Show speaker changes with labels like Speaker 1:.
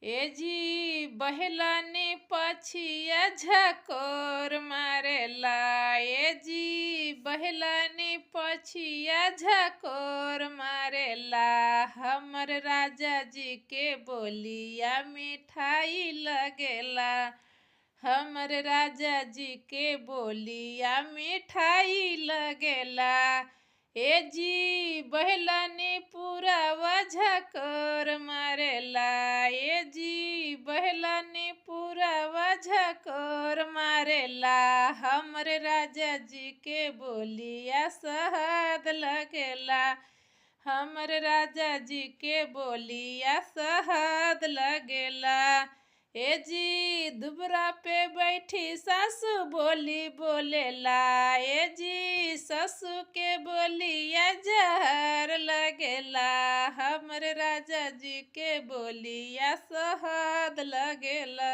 Speaker 1: ए जी बहलाने पछिया झकोर मारेला। ए जी बहलाने पछिया झकोर मारेला। हमर राजा जी के बोलिया मिठाई लगेला। हमर राजा जी के बोलिया मिठाई लगेला। ए जी बहलाने पूरा झकोर मारेला। ए जी बहलाने पूरा झकोर मारेला। हमर राजा जी के बोलिया सहद लगेला। हमर राजा जी के बोलिया सहद लगेला। ए जी दुबरा पे बैठी सासू बोली बोलेला। ए जी ससु के बोलिया जहर लगेला। हमर राजा जी के बोलिया सहद लगेला।